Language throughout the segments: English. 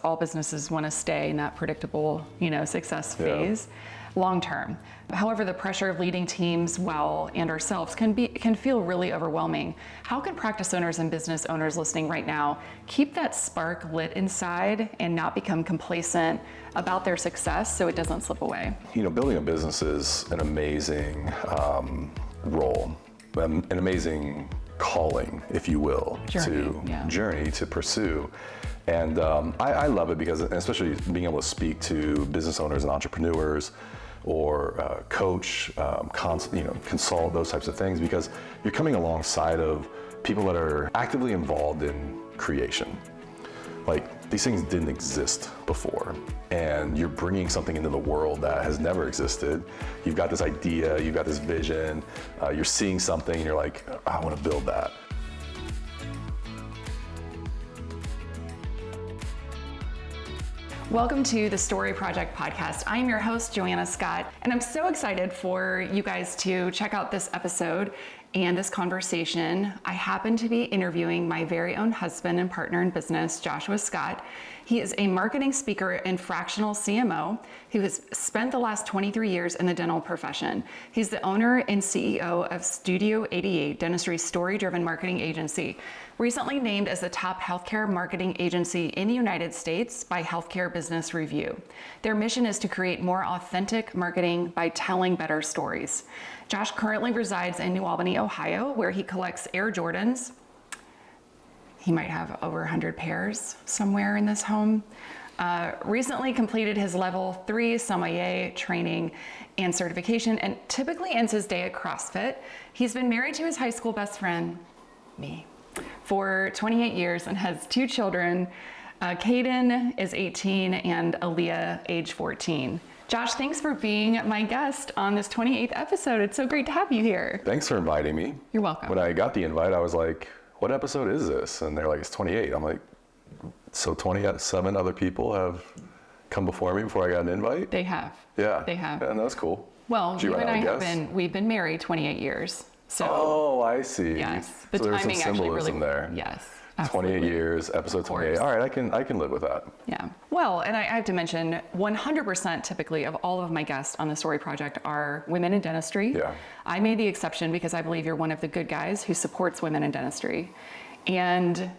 all businesses want to stay in that predictable, success phase long term. However, the pressure of leading teams well and ourselves can feel really overwhelming. How can practice owners and business owners listening right now keep that spark lit inside and not become complacent about their success so it doesn't slip away? Building a business is an amazing role, an amazing calling, if you will, journey to pursue. And I love it because, especially being able to speak to business owners and entrepreneurs, or coach, consult, those types of things, because you're coming alongside of people that are actively involved in creation. Like, these things didn't exist before, and you're bringing something into the world that has never existed. You've got this idea, you've got this vision, you're seeing something, and you're like, I want to build that. Welcome to the Story Project podcast. I am your host, Joanna Scott, and I'm so excited for you guys to check out this episode and this conversation. I happen to be interviewing my very own husband and partner in business, Joshua Scott. He is a marketing speaker and fractional CMO who has spent the last 23 years in the dental profession. He's the owner and CEO of Studio 88, dentistry's story-driven marketing agency, recently named as the top healthcare marketing agency in the United States by Healthcare Business Review. Their mission is to create more authentic marketing by telling better stories. Josh currently resides in New Albany, Ohio, where he collects Air Jordans. He might have over 100 pairs somewhere in this home. Recently completed his level 3 sommelier training and certification, and typically ends his day at CrossFit. He's been married to his high school best friend, me, for 28 years and has 2 children. Caden is 18 and Aaliyah, age 14. Josh, thanks for being my guest on this 28th episode. It's so great to have you here. Thanks for inviting me. You're welcome. When I got the invite, I was like, what episode is this? And they're like, it's 28. I'm like, so 27 other people have come before me before I got an invite? They have. Yeah. They have. And that's cool. Well, you and I we've been married 28 years. So. Oh, I see. Yes. The so there's some symbolism there. Yes. 28 years, episode 28. All right, I can live with that. Yeah. Well, and I have to mention, 100% typically of all of my guests on the Story Project are women in dentistry. Yeah. I made the exception because I believe you're one of the good guys who supports women in dentistry. And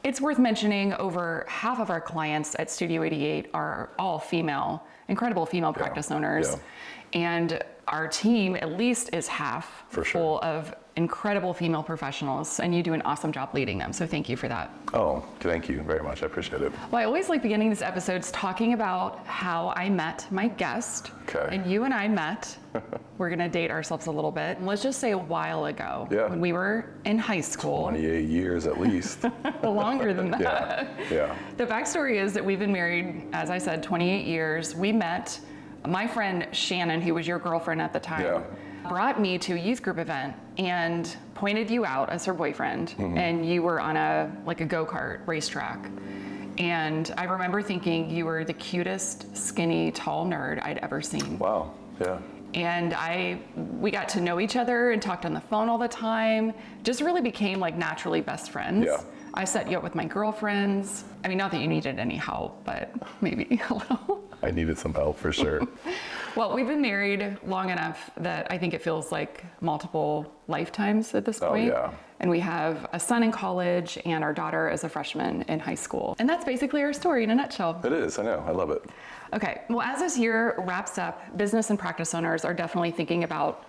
it's worth mentioning, over half of our clients at Studio 88 are all female, incredible female practice owners. Yeah. And our team at least is half full of incredible female professionals, and you do an awesome job leading them. So thank you for that. Oh, thank you very much. I appreciate it. Well, I always like beginning these episodes talking about how I met my guest. Okay. And you and I met, we're going to date ourselves a little bit. Let's just say a while ago, when we were in high school. 28 years at least. Longer than that. Yeah. The backstory is that we've been married, as I said, 28 years. We met, my friend Shannon, who was your girlfriend at the time, brought me to a youth group event and pointed you out as her boyfriend. And you were on a go-kart racetrack. And I remember thinking you were the cutest, skinny, tall nerd I'd ever seen. Wow, yeah. And we got to know each other and talked on the phone all the time. Just really became naturally best friends. Yeah. I set you up with my girlfriends. I mean, not that you needed any help, but maybe a little. I needed some help for sure. Well, we've been married long enough that I think it feels like multiple lifetimes at this point. Oh, yeah. And we have a son in college and our daughter is a freshman in high school. And that's basically our story in a nutshell. It is, I know, I love it. Okay, well, as this year wraps up, business and practice owners are definitely thinking about,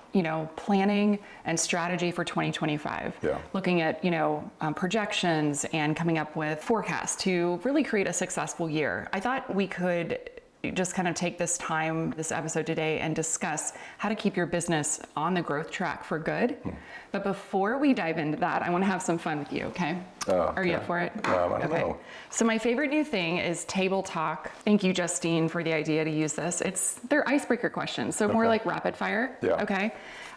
planning and strategy for 2025. Yeah. Looking at, projections and coming up with forecasts to really create a successful year. I thought we could just kind of take this episode today, and discuss how to keep your business on the growth track for good. But before we dive into that, I want to have some fun with you, okay? Are you up for it? I don't know. So my favorite new thing is table talk. Thank you, Justine, for the idea to use this. They're icebreaker questions, so more like rapid fire. Yeah. Okay.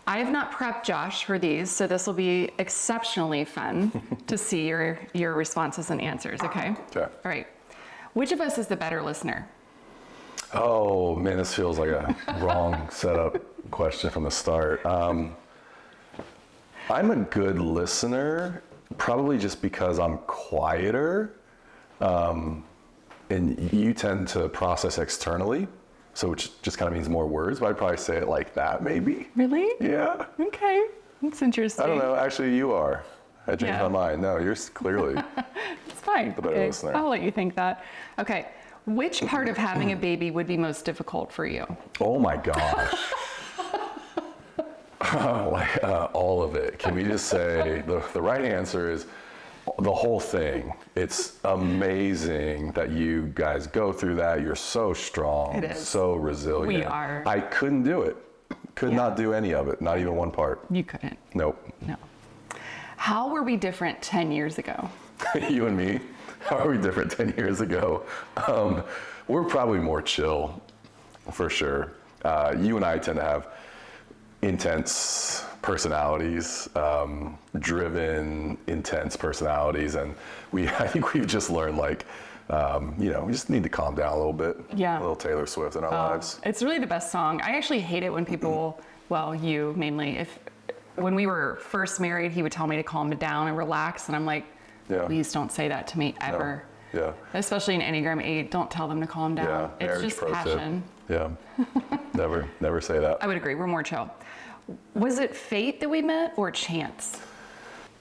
I have not prepped Josh for these, so this will be exceptionally fun to see your responses and answers, okay? Okay. All right. Which of us is the better listener? Oh man, this feels like a wrong setup question from the start. I'm a good listener, probably just because I'm quieter. And you tend to process externally, so which just kind of means more words, but I'd probably say it like that, maybe. Really? Yeah. Okay, that's interesting. I don't know, actually you are. I changed my mind. No, you're clearly it's fine. the better listener. I'll let you think that. Okay, which part of having a baby would be most difficult for you? Oh my gosh. All of it. Can we just say the right answer is the whole thing. It's amazing that you guys go through that. You're so strong, it is. So resilient. We are. I couldn't do it. Could not do any of it, not even one part. You couldn't. Nope. No. How were we different 10 years ago? You and me, how are we different 10 years ago? We're probably more chill, for sure. You and I tend to have intense personalities, driven, intense personalities, and I think we've just learned we just need to calm down a little bit. Yeah. A little Taylor Swift in our lives. It's really the best song. I actually hate it when people, well, you mainly, when we were first married, he would tell me to calm down and relax, and I'm like, please don't say that to me ever. No. Yeah. Especially in Enneagram 8, don't tell them to calm down. Yeah. It's just passion. Yeah. Never say that. I would agree. We're more chill. Was it fate that we met or chance?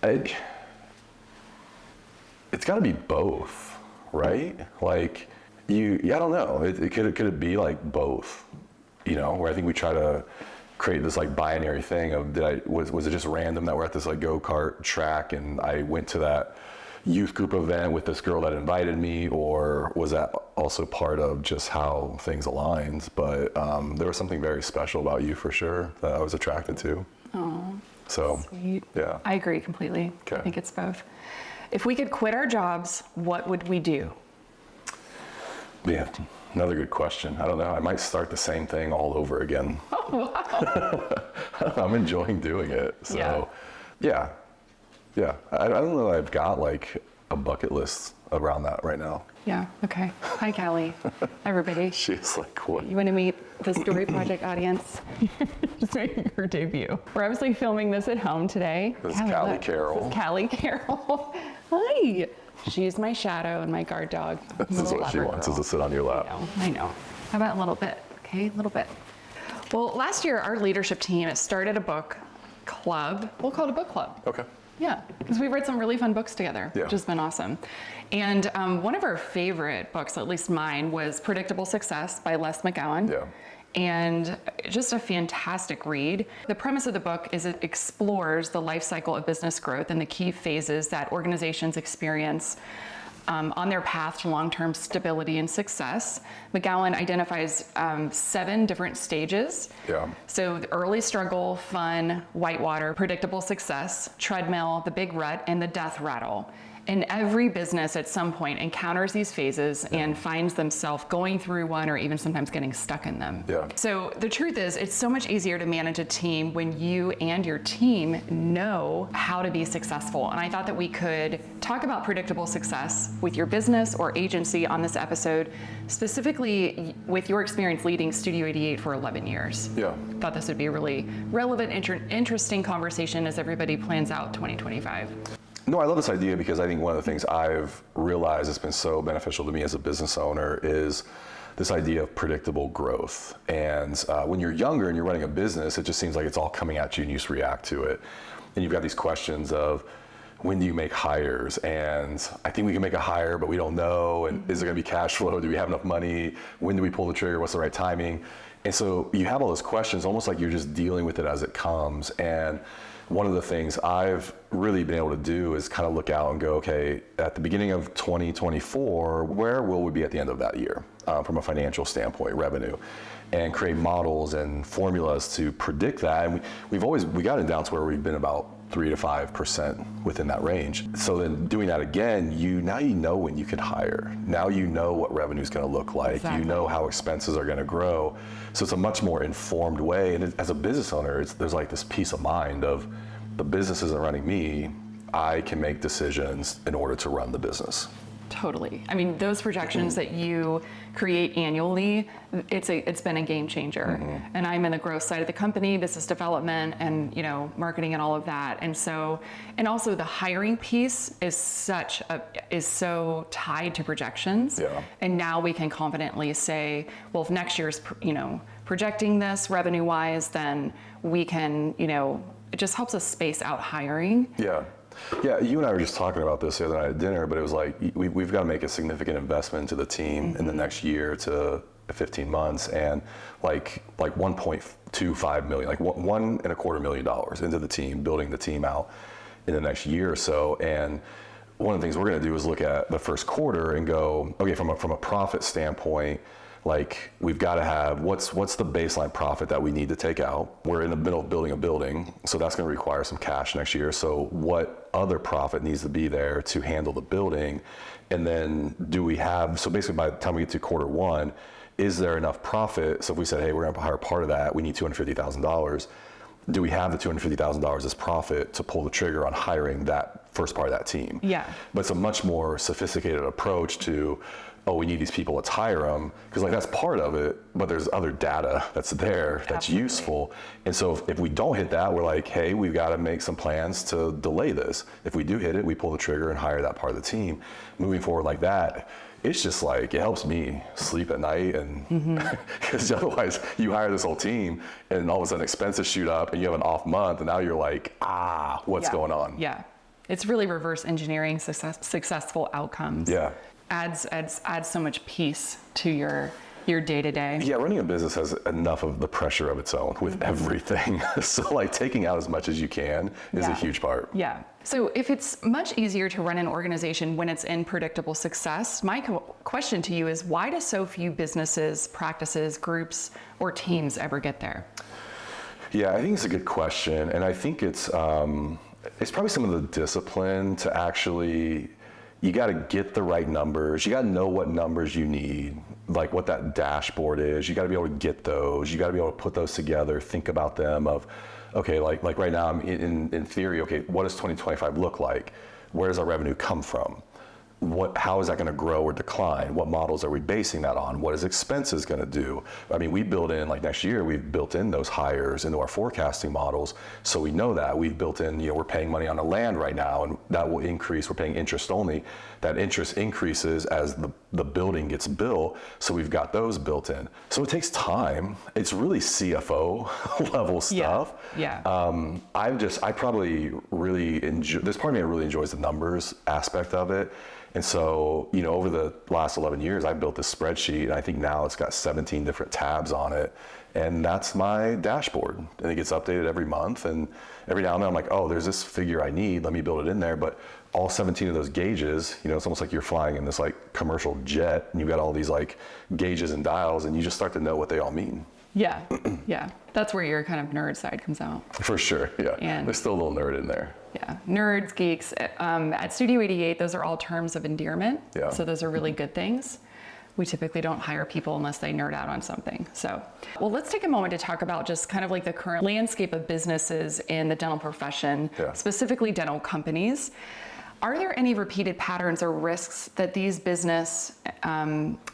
It's got to be both, right? Like I don't know. Could it be like both? Where I think we try to create this like binary thing of was it just random that we're at this like go-kart track and I went to that youth group event with this girl that invited me, or was that also part of just how things aligned? But there was something very special about you for sure that I was attracted to. Oh, so sweet. Yeah, I agree completely. Okay. I think it's both. If we could quit our jobs, what would we do? Yeah, another good question. I don't know. I might start the same thing all over again. Oh, wow. I'm enjoying doing it. So, yeah. I don't know that I've got like a bucket list around that right now. Yeah, okay. Hi, Callie. Everybody. She's like, what? You want to meet the Story Project audience? Just making her debut. We're obviously filming this at home today. This is Callie Carroll. This is Callie Carroll. Hi. She's my shadow and my guard dog. This is what she wants, is to sit on your lap. I know. How about a little bit? Okay, a little bit. Well, last year, our leadership team started a book club. We'll call it a book club. Okay. Yeah, because we've read some really fun books together, which has been awesome. And one of our favorite books, at least mine, was Predictable Success by Les McGowan. Yeah. And just a fantastic read. The premise of the book is it explores the life cycle of business growth and the key phases that organizations experience on their path to long-term stability and success. McGowan identifies 7 different stages. Yeah. So the early struggle, fun, whitewater, predictable success, treadmill, the big rut, and the death rattle. And every business at some point encounters these phases and finds themselves going through one or even sometimes getting stuck in them. Yeah. So the truth is, it's so much easier to manage a team when you and your team know how to be successful. And I thought that we could talk about predictable success with your business or agency on this episode, specifically with your experience leading Studio 88 for 11 years. Yeah. Thought this would be a really relevant, interesting conversation as everybody plans out 2025. No, I love this idea because I think one of the things I've realized has been so beneficial to me as a business owner is this idea of predictable growth. And when you're younger and you're running a business, it just seems like it's all coming at you and you just react to it. And you've got these questions of, when do you make hires? And I think we can make a hire, but we don't know. And is there gonna be cash flow? Do we have enough money? When do we pull the trigger? What's the right timing? And so you have all those questions, almost like you're just dealing with it as it comes. And one of the things I've really been able to do is kind of look out and go, okay, at the beginning of 2024, where will we be at the end of that year from a financial standpoint, revenue, and create models and formulas to predict that. And we got it down to where we've been about 3 to 5% within that range. So then doing that again, now you know when you could hire. Now you know what revenue is going to look like. Exactly. You know how expenses are going to grow. So it's a much more informed way. And as a business owner, there's like this peace of mind of the business isn't running me. I can make decisions in order to run the business. Totally. I mean, those projections that you create annually, it's been a game changer. And I'm in the growth side of the company, business development, and marketing and all of that. And so, and also the hiring piece is so tied to projections. Yeah. And now we can confidently say, well, if next year's projecting this revenue wise, then we can it just helps us space out hiring. Yeah. Yeah, you and I were just talking about this the other night at dinner, but it was like, we've got to make a significant investment into the team in the next year to 15 months, and like $1.25 million, like $1.25 million into the team, building the team out in the next year or so. And one of the things we're going to do is look at the first quarter and go, okay, from a profit standpoint, like we've got to have what's the baseline profit that we need to take out. We're in the middle of building a building, so that's going to require some cash next year. So what other profit needs to be there to handle the building? And then do we have, so basically by the time we get to quarter one, is there enough profit? So if we said, hey, we're going to hire part of that, we need $250,000. Do we have the $250,000 as profit to pull the trigger on hiring that first part of that team? Yeah. But it's a much more sophisticated approach to, oh, we need these people, let's hire them. Because like that's part of it, but there's other data that's there that's Absolutely. useful. And so if we don't hit that, we're like, hey, we've got to make some plans to delay this. If we do hit it, we pull the trigger and hire that part of the team. Moving forward like that, it's just like, it helps me sleep at night, and because otherwise you hire this whole team and all of a sudden expenses shoot up and you have an off month, and now you're like, what's going on? Yeah. It's really reverse engineering successful outcomes. Yeah. Adds so much peace to your day-to-day. Yeah, running a business has enough of the pressure of its own with everything. So like taking out as much as you can is a huge part. Yeah. So if it's much easier to run an organization when it's in predictable success, my question to you is, why do so few businesses, practices, groups, or teams ever get there? Yeah, I think it's a good question. And I think it's probably some of the discipline to actually, you got to get the right numbers. You got to know what numbers you need, like what that dashboard is. You got to be able to get those. You got to be able to put those together, think about them of, okay, like right now I'm in theory, okay, what does 2025 look like? Where does our revenue come from? How is that going to grow or decline? What models are we basing that on? What is expenses going to do? I mean, we build in, like next year, we've built in those hires into our forecasting models. So we know that we've built in, we're paying money on the land right now, and that will increase. We're paying interest only. That interest increases as the building gets built. So we've got those built in. So it takes time. It's really CFO level stuff. Yeah. I probably really enjoy, there's part of me that really enjoys the numbers aspect of it. And so, over the last 11 years, I built this spreadsheet, and I think now it's got 17 different tabs on it. And that's my dashboard. And it gets updated every month. And every now and then I'm like, oh, there's this figure I need. Let me build it in there. But all 17 of those gauges, it's almost like you're flying in this like commercial jet, and you've got all these like gauges and dials, and you just start to know what they all mean. Yeah. Yeah. That's where your kind of nerd side comes out. For sure. Yeah. And there's still a little nerd in there. Yeah. Nerds, geeks. At Studio 88, those are all terms of endearment. Yeah. So those are really good things. We typically don't hire people unless they nerd out on something. So, well, let's take a moment to talk about just kind of like the current landscape of businesses in the dental profession, specifically dental companies. Are there any repeated patterns or risks that these business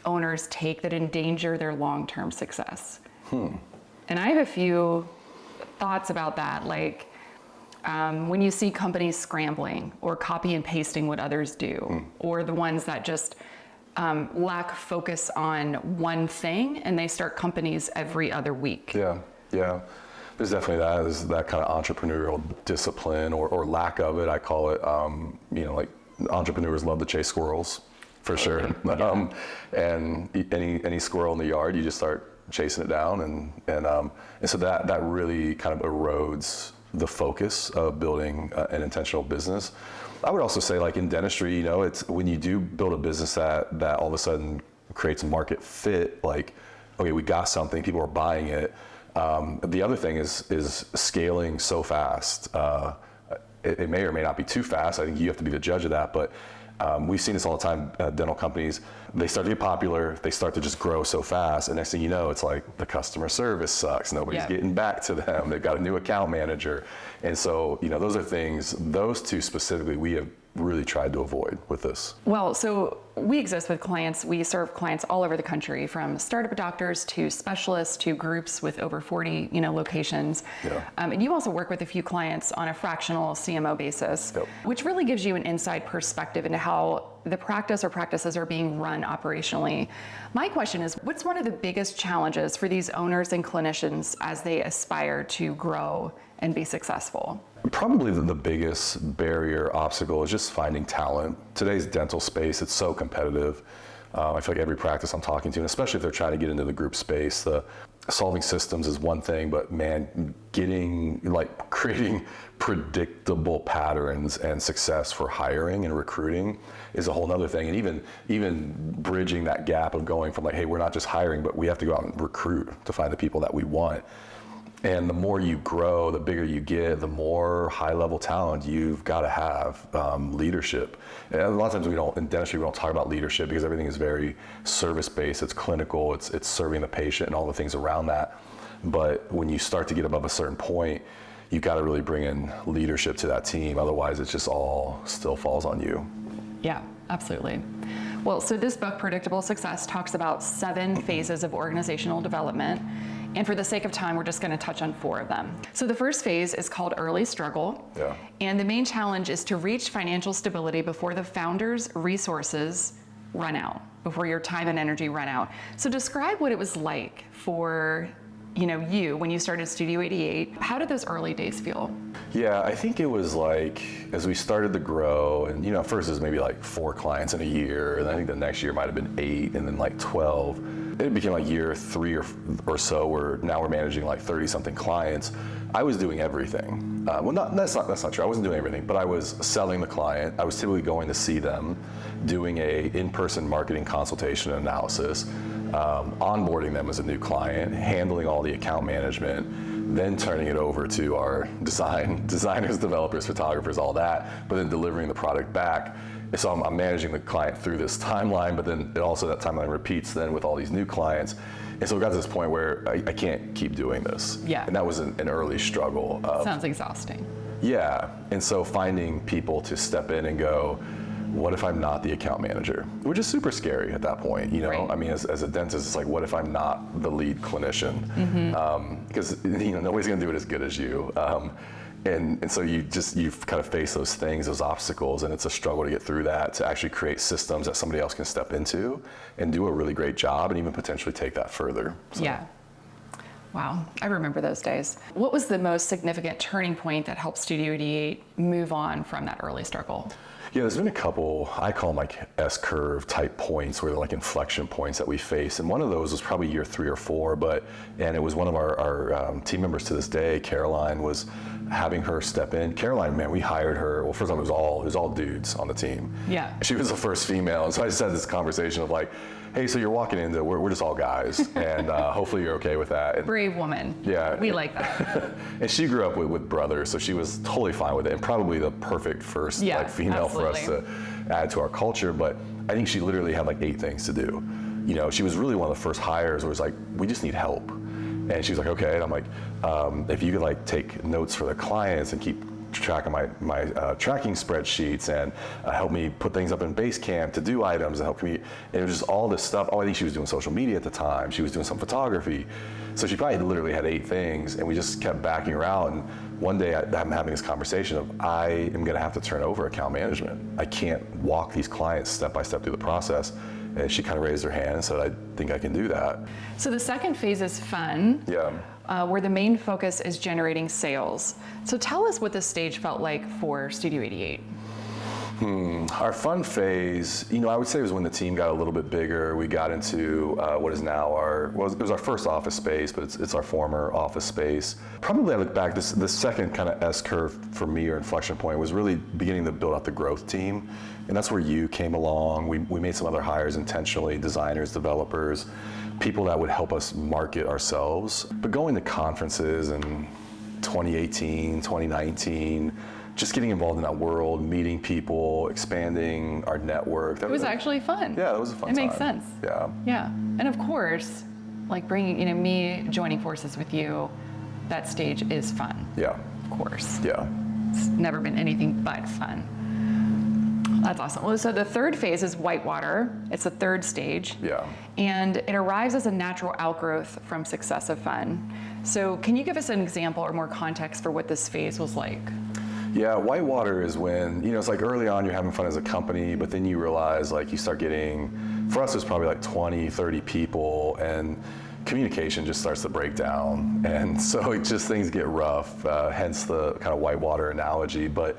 owners take that endanger their long-term success? And I have a few thoughts about that, like when you see companies scrambling or copy and pasting what others do, or the ones that just lack focus on one thing and they start companies every other week. Yeah. There's definitely that. There's that kind of entrepreneurial discipline or lack of it. I call it, like entrepreneurs love to chase squirrels, for sure. Yeah. And any squirrel in the yard, you just start chasing it down, and so that really kind of erodes the focus of building an intentional business. I would also say, like in dentistry, it's when you do build a business that all of a sudden creates market fit, like, okay, we got something, people are buying it. The other thing is scaling so fast. It may or may not be too fast. I think you have to be the judge of that, but we've seen this all the time. Dental companies, they start to get popular, they start to just grow so fast, and next thing you know, it's like the customer service sucks. Nobody's getting back to them. They've got a new account manager, and so those are things. Those two specifically, we have really tried to avoid with this? Well, so we exist with clients. We serve clients all over the country, from startup doctors to specialists to groups with over 40, locations. Yeah. And you also work with a few clients on a fractional CMO basis, Yep. which really gives you an inside perspective into how the practice or practices are being run operationally. My question is, what's one of the biggest challenges for these owners and clinicians as they aspire to grow and be successful? Probably the biggest barrier obstacle is just finding talent. Today's dental space, it's so competitive. I feel like every practice I'm talking to, and especially if they're trying to get into the group space, solving systems is one thing, but man, creating predictable patterns and success for hiring and recruiting is a whole nother thing. And even bridging that gap of going from hey, we're not just hiring, but we have to go out and recruit to find the people that we want. And the more you grow, the bigger you get, the more high-level talent you've got to have. Leadership. And a lot of times in dentistry, we don't talk about leadership because everything is very service-based. It's clinical. It's serving the patient and all the things around that. But when you start to get above a certain point, you've got to really bring in leadership to that team. Otherwise, it just all still falls on you. Yeah, absolutely. Well, so this book, Predictable Success, talks about 7 phases of organizational development. And for the sake of time, we're just going to touch on 4 of them. So the first phase is called early struggle. Yeah. And the main challenge is to reach financial stability before the founder's resources run out, before your time and energy run out. So describe what it was like for you when you started Studio 88. How did those early days feel? Yeah, I think it was as we started to grow, and first it was maybe 4 clients in a year, and I think the next year might have been 8, and then 12. It became year 3 or so, where now we're managing 30-something clients. I was doing everything. That's not true. I wasn't doing everything, but I was selling the client. I was typically going to see them, doing a in-person marketing consultation and analysis, onboarding them as a new client, handling all the account management, then turning it over to our designers, developers, photographers, all that, but then delivering the product back. So I'm managing the client through this timeline, but then also that timeline repeats then with all these new clients. And so it got to this point where I can't keep doing this. Yeah. And that was an early struggle. Sounds exhausting. Yeah. And so finding people to step in and go, what if I'm not the account manager? Which is super scary at that point, Right. I mean, as a dentist, it's what if I'm not the lead clinician? Mm-hmm. Because nobody's gonna do it as good as you. And so you've kind of faced those things, those obstacles, and it's a struggle to get through that, to actually create systems that somebody else can step into and do a really great job and even potentially take that further. So. Yeah. Wow, I remember those days. What was the most significant turning point that helped Studio 88 move on from that early struggle? Yeah, there's been a couple, I call them S-curve type points, where they're inflection points that we face. And one of those was probably year 3 or 4, and it was one of our team members to this day, Caroline, was having her step in. Caroline, man, we hired her, well, first of all, it was all dudes on the team. Yeah. She was the first female, and so I just had this conversation of hey, so you're walking into, we're just all guys, and hopefully you're okay with that. And, brave woman. Yeah. We like that. And she grew up with brothers, so she was totally fine with it, and probably the perfect first female absolutely. for us to add to our culture. But I think she literally had 8 things to do. She was really one of the first hires where it was we just need help. And she was okay. And I'm if you could take notes for the clients and keep track of my tracking spreadsheets and help me put things up in Basecamp to do items and help me. And it was just all this stuff. Oh, I think she was doing social media at the time. She was doing some photography. So she probably literally had 8 things, and we just kept backing her out. And one day I'm having this conversation of, I am going to have to turn over account management. I can't walk these clients step by step through the process. And she kind of raised her hand and said, I think I can do that. So the second phase is fun. Yeah. Where the main focus is generating sales. So tell us what this stage felt like for Studio 88. Our fun phase, I would say it was when the team got a little bit bigger. We got into what is now it was our first office space, but it's our former office space. Probably I look back, the second kind of S-curve for me, or inflection point, was really beginning to build out the growth team. And that's where you came along. We made some other hires intentionally, designers, developers, people that would help us market ourselves. But going to conferences in 2018, 2019, just getting involved in that world, meeting people, expanding our network. It was actually fun. Yeah, it was a fun time. It makes sense. Yeah. Yeah, and of course, bringing, me joining forces with you, that stage is fun. Yeah. Of course. Yeah. It's never been anything but fun. That's awesome. Well, so the third phase is whitewater. It's the third stage. Yeah. And it arrives as a natural outgrowth from successive fun. So can you give us an example or more context for what this phase was like? Yeah, whitewater is when, it's like early on you're having fun as a company, but then you realize like you start getting, for us it's probably like 20, 30 people, and communication just starts to break down. And so things get rough, hence the kind of whitewater analogy, but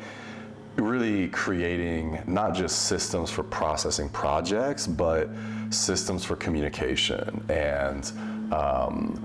really creating not just systems for processing projects, but systems for communication and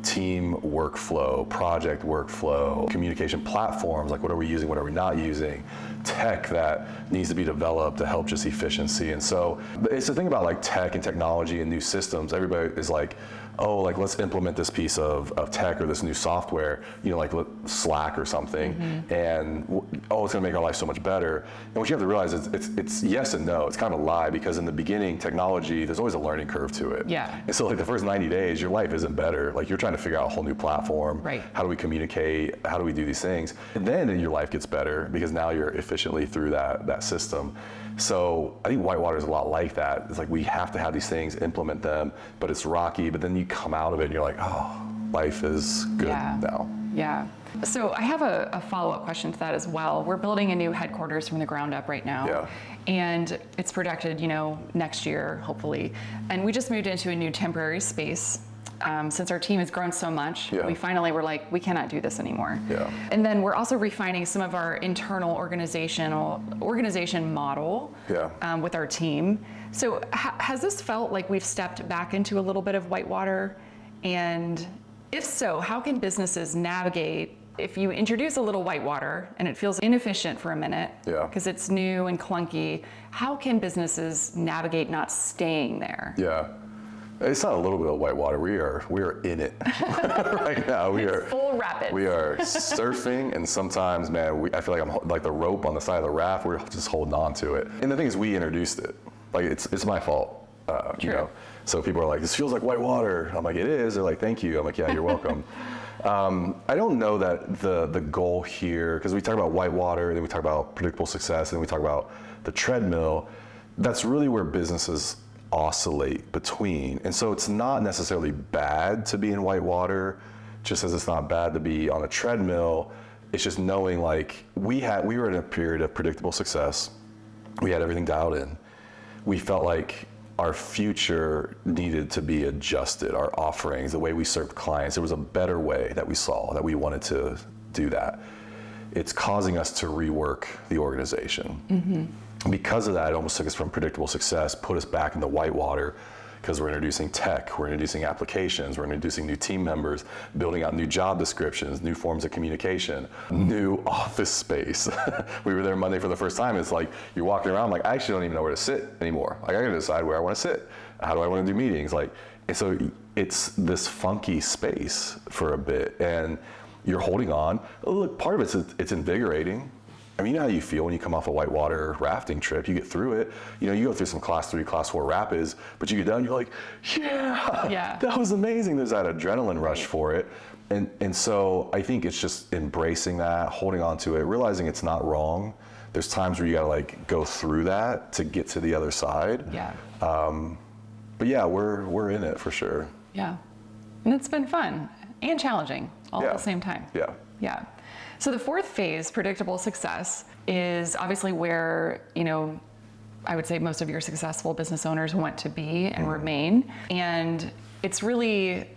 team workflow, project workflow, communication platforms, like what are we using, what are we not using, tech that needs to be developed to help just efficiency. And so it's the thing about like tech and technology and new systems, everybody is like, oh, like let's implement this piece of tech or this new software, like Slack or something, and it's gonna make our life so much better. And what you have to realize is it's yes and no. It's kind of a lie, because in the beginning, technology, there's always a learning curve to it. Yeah. And so like the first 90 days, your life isn't better. Like you're trying to figure out a whole new platform. Right. How do we communicate? How do we do these things? And then your life gets better because now you're efficiently through that system. So I think whitewater is a lot like that. It's like we have to have these things, implement them, but it's rocky, but then you come out of it and you're like, oh, life is good now. Yeah. So I have a follow-up question to that as well. We're building a new headquarters from the ground up right now. Yeah. And it's projected, next year, hopefully. And we just moved into a new temporary space. Since our team has grown so much, we finally were like, we cannot do this anymore. Yeah. And then we're also refining some of our internal organization model with our team. So has this felt like we've stepped back into a little bit of whitewater? And if so, how can businesses navigate if you introduce a little whitewater and it feels inefficient for a minute because it's new and clunky? How can businesses navigate not staying there? Yeah. It's not a little bit of whitewater. We are in it right now. We are full rapids. We are surfing, and sometimes, man, I feel like I'm like the rope on the side of the raft. We're just holding on to it. And the thing is, we introduced it. Like it's my fault. So people are like, this feels like whitewater. I'm like, it is. They're like, thank you. I'm like, yeah, you're welcome. I don't know that the goal here, because we talk about whitewater, then we talk about predictable success, and then we talk about the treadmill. That's really where businesses oscillate between. And so it's not necessarily bad to be in whitewater, just as it's not bad to be on a treadmill. It's just knowing like we were in a period of predictable success. We had everything dialed in. We felt like our future needed to be adjusted, our offerings, the way we served clients. There was a better way that we saw that we wanted to do that. It's causing us to rework the organization. Because of that, it almost took us from predictable success, put us back in the whitewater, because we're introducing tech, we're introducing applications, we're introducing new team members, building out new job descriptions, new forms of communication, new office space. We were there Monday for the first time. It's like you're walking around like, I actually don't even know where to sit anymore. Like I gotta decide where I want to sit. How do I want to do meetings? And so it's this funky space for a bit, and you're holding on. Look, part of it's invigorating. I mean, you know how you feel when you come off a whitewater rafting trip. You get through it. You go through some class 3, class 4 rapids, but you get done, you're like, that was amazing. There's that adrenaline rush for it. And so I think it's just embracing that, holding on to it, realizing it's not wrong. There's times where you gotta like go through that to get to the other side. But yeah, we're in it for sure. Yeah, and it's been fun and challenging all at the same time. Yeah. So the fourth phase, predictable success, is obviously where, I would say most of your successful business owners want to be and remain. And it's really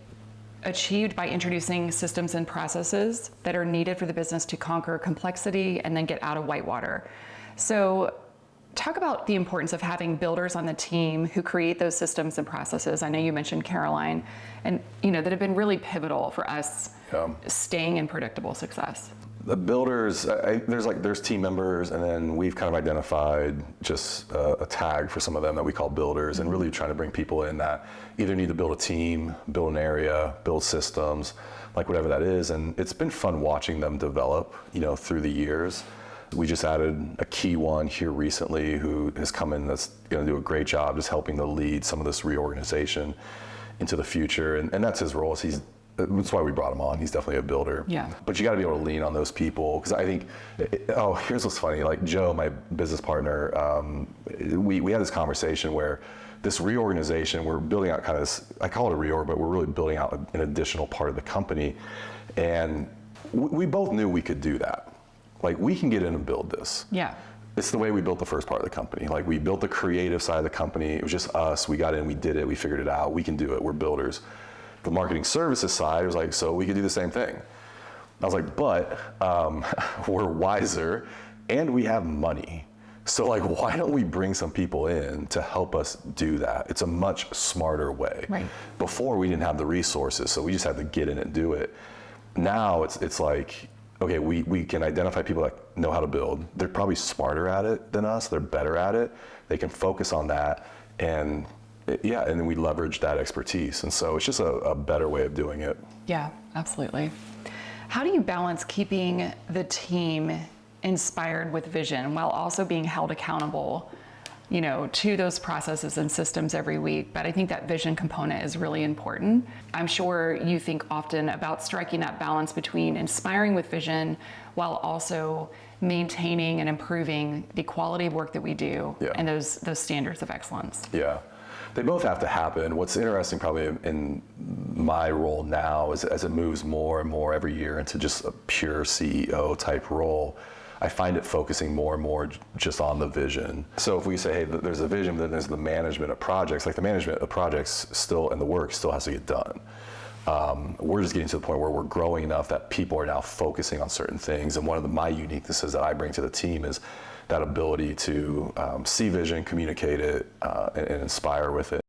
achieved by introducing systems and processes that are needed for the business to conquer complexity and then get out of whitewater. So talk about the importance of having builders on the team who create those systems and processes. I know you mentioned Caroline, and that have been really pivotal for us staying in predictable success. The builders, there's team members, and then we've kind of identified just a tag for some of them that we call builders, and really trying to bring people in that either need to build a team, build an area, build systems, like whatever that is. And it's been fun watching them develop, through the years. We just added a key one here recently who has come in that's going to do a great job just helping to lead some of this reorganization into the future. And that's his role, is he's that's why we brought him on. He's definitely a builder. Yeah. But you got to be able to lean on those people, because I think, here's what's funny. Like Joe, my business partner, we had this conversation where this reorganization, we're building out kind of this, I call it a reorg, but we're really building out an additional part of the company. And we both knew we could do that. Like, we can get in and build this. Yeah. It's the way we built the first part of the company. Like, we built the creative side of the company. It was just us. We got in, we did it, we figured it out. We can do it. We're builders. The marketing services side was like, so we could do the same thing. I was like, but we're wiser and we have money. So like, why don't we bring some people in to help us do that? It's a much smarter way. Right. Before, we didn't have the resources, so we just had to get in and do it. Now it's like, okay, we can identify people that know how to build. They're probably smarter at it than us. They're better at it. They can focus on that, and then we leverage that expertise. And so it's just a better way of doing it. Yeah, absolutely. How do you balance keeping the team inspired with vision while also being held accountable, to those processes and systems every week? But I think that vision component is really important. I'm sure you think often about striking that balance between inspiring with vision while also maintaining and improving the quality of work that we do, and those standards of excellence. Yeah. They both have to happen. What's interesting probably in my role now is, as it moves more and more every year into just a pure CEO type role, I find it focusing more and more just on the vision. So if we say, hey, there's a vision, then there's the management of projects. Like, the management of projects still, and the work still has to get done. We're just getting to the point where we're growing enough that people are now focusing on certain things. And one of my uniquenesses that I bring to the team is that ability to see vision, communicate it, and inspire with it.